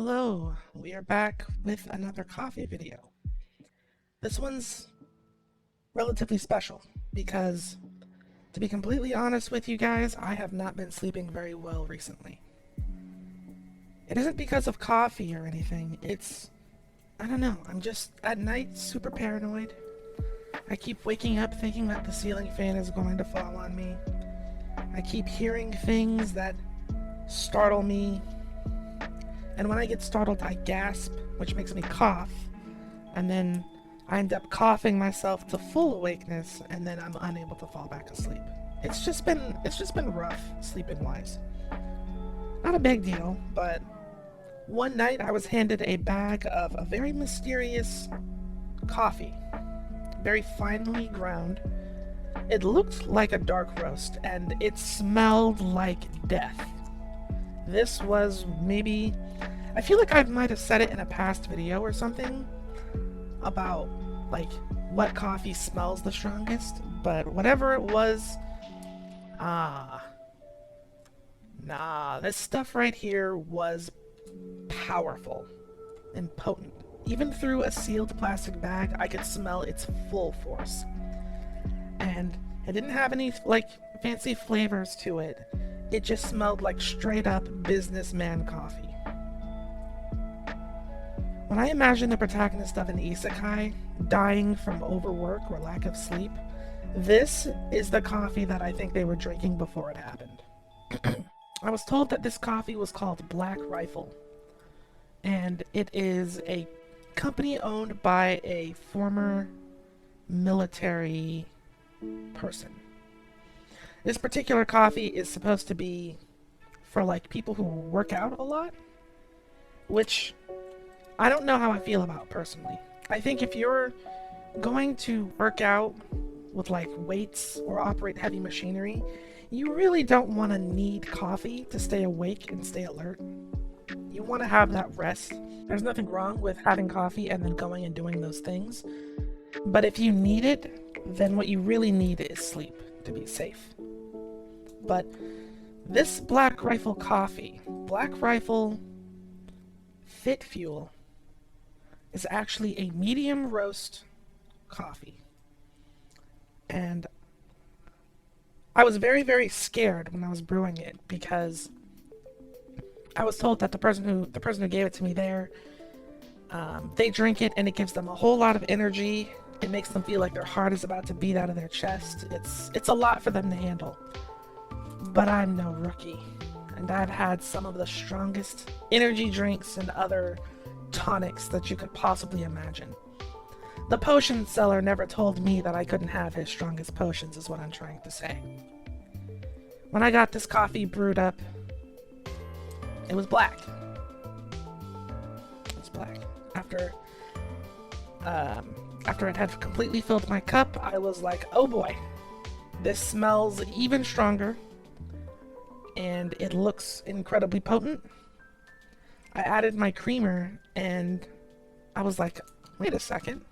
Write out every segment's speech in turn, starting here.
Hello, we are back with another coffee video. This one's relatively special because, to be completely honest with you guys, I have not been sleeping very well recently. It isn't because of coffee or anything, I don't know, I'm just at night super paranoid. I keep waking up thinking that the ceiling fan is going to fall on me. I keep hearing things that startle me. And when I get startled, I gasp, which makes me cough. And then I end up coughing myself to full awakeness, and then I'm unable to fall back asleep. It's just been rough, sleeping-wise. Not a big deal, but one night I was handed a bag of a very mysterious coffee. Very finely ground. It looked like a dark roast, and it smelled like death. This was maybe... I feel like I might have said it in a past video or something about, like, what coffee smells the strongest, but whatever it was, this stuff right here was powerful and potent. Even through a sealed plastic bag, I could smell its full force. And it didn't have any, like, fancy flavors to it. It just smelled like straight up businessman coffee. When I imagine the protagonist of an isekai dying from overwork or lack of sleep, this is the coffee that I think they were drinking before it happened. I was told that this coffee was called Black Rifle, and it is a company owned by a former military person. This particular coffee is supposed to be for, like, people who work out a lot, which I don't know how I feel about personally. I think if you're going to work out with, like, weights or operate heavy machinery, you really don't want to need coffee to stay awake and stay alert. You want to have that rest. There's nothing wrong with having coffee and then going and doing those things. But if you need it, then what you really need is sleep to be safe. But this Black Rifle coffee, Black Rifle Fit Fuel, is actually a medium roast coffee. And I was very, very scared when I was brewing it because I was told that the person who gave it to me there, they drink it and it gives them a whole lot of energy. It makes them feel like their heart is about to beat out of their chest. It's a lot for them to handle. But I'm no rookie, and I've had some of the strongest energy drinks and other tonics that you could possibly imagine. The potion seller never told me that I couldn't have his strongest potions, is what I'm trying to say. When I got this coffee brewed up, it was black. It was black. After it had completely filled my cup, I was like, oh boy, this smells even stronger, and it looks incredibly potent. I added my creamer, and I was like, wait a second.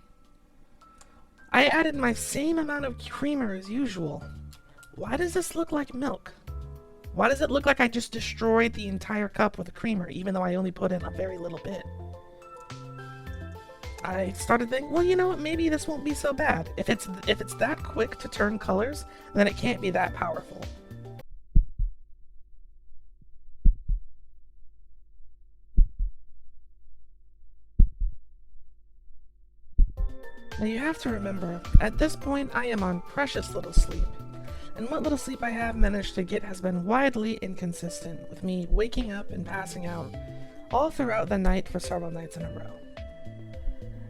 I added my same amount of creamer as usual. Why does this look like milk? Why does it look like I just destroyed the entire cup with the creamer, even though I only put in a very little bit? I started thinking, well, you know what, maybe this won't be so bad. If it's that quick to turn colors, then it can't be that powerful. Now you have to remember, at this point I am on precious little sleep, and what little sleep I have managed to get has been widely inconsistent, with me waking up and passing out all throughout the night for several nights in a row.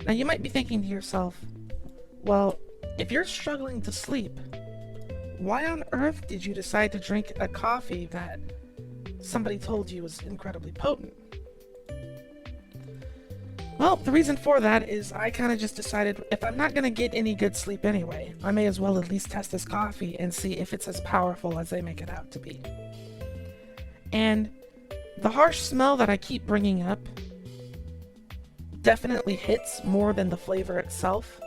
Now you might be thinking to yourself, well, if you're struggling to sleep, why on earth did you decide to drink a coffee that somebody told you was incredibly potent? Well, the reason for that is I kind of just decided if I'm not going to get any good sleep anyway, I may as well at least test this coffee and see if it's as powerful as they make it out to be. And the harsh smell that I keep bringing up definitely hits more than the flavor itself,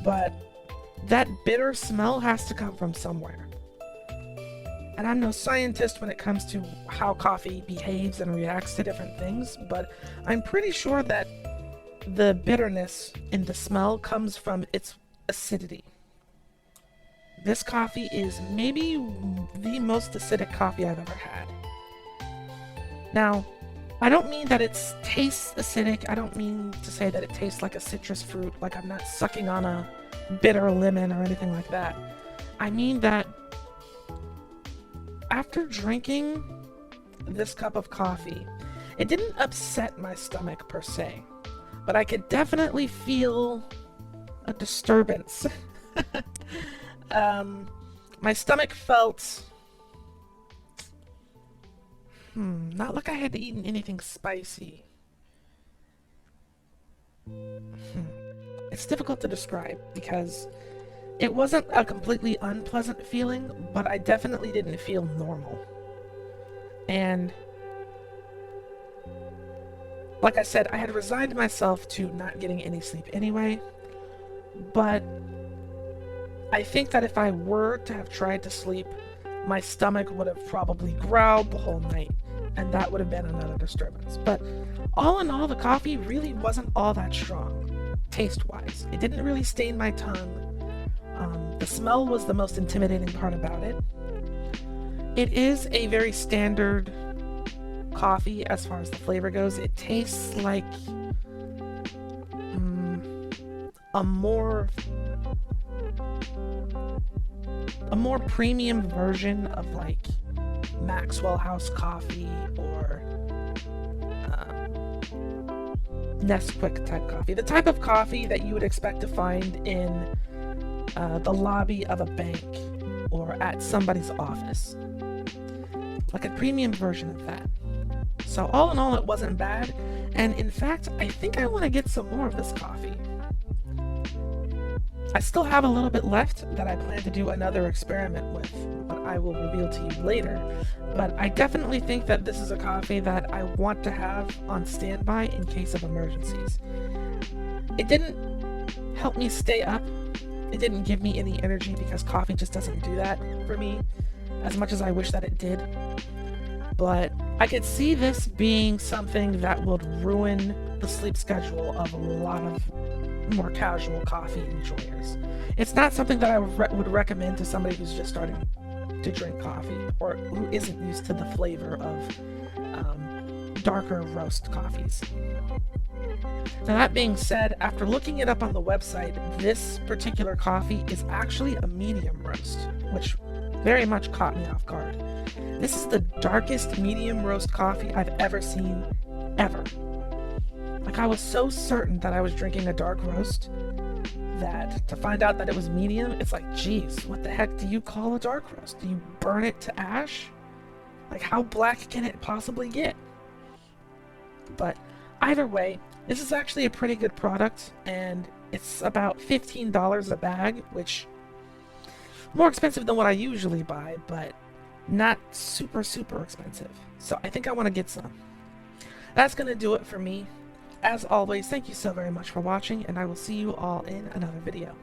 but that bitter smell has to come from somewhere. And I'm no scientist when it comes to how coffee behaves and reacts to different things, but I'm pretty sure that the bitterness in the smell comes from its acidity. This coffee is maybe the most acidic coffee I've ever had. Now, I don't mean that it tastes acidic. I don't mean to say that it tastes like a citrus fruit, like I'm not sucking on a bitter lemon or anything like that. I mean that after drinking this cup of coffee, it didn't upset my stomach per se, but I could definitely feel a disturbance. My stomach felt not like I had eaten anything spicy. It's difficult to describe because it wasn't a completely unpleasant feeling, but I definitely didn't feel normal. And like I said, I had resigned myself to not getting any sleep anyway, but I think that if I were to have tried to sleep, my stomach would have probably growled the whole night, and that would have been another disturbance. But all in all, the coffee really wasn't all that strong, taste-wise. It didn't really stain my tongue. The smell was the most intimidating part about it. It is a very standard coffee as far as the flavor goes. It tastes like a more premium version of like Maxwell House coffee or Nesquik type coffee. The type of coffee that you would expect to find in the lobby of a bank or at somebody's office. Like a premium version of that. So all in all, it wasn't bad. And in fact, I think I want to get some more of this coffee. I still have a little bit left that I plan to do another experiment with, but I will reveal to you later. But I definitely think that this is a coffee that I want to have on standby in case of emergencies. It didn't help me stay up. It didn't give me any energy because coffee just doesn't do that for me as much as I wish that it did. But I could see this being something that would ruin the sleep schedule of a lot of more casual coffee enjoyers. It's not something that I would recommend to somebody who's just starting to drink coffee or who isn't used to the flavor of darker roast coffees. Now that being said, after looking it up on the website, this particular coffee is actually a medium roast, which very much caught me off guard. This is the darkest medium roast coffee I've ever seen, ever. Like, I was so certain that I was drinking a dark roast that to find out that it was medium, it's like, geez, what the heck do you call a dark roast? Do you burn it to ash? Like, how black can it possibly get? But either way, this is actually a pretty good product, and it's about $15 a bag, which more expensive than what I usually buy, but not super expensive. So I think I want to get some. That's going to do it for me. As always, thank you so very much for watching, and I will see you all in another video.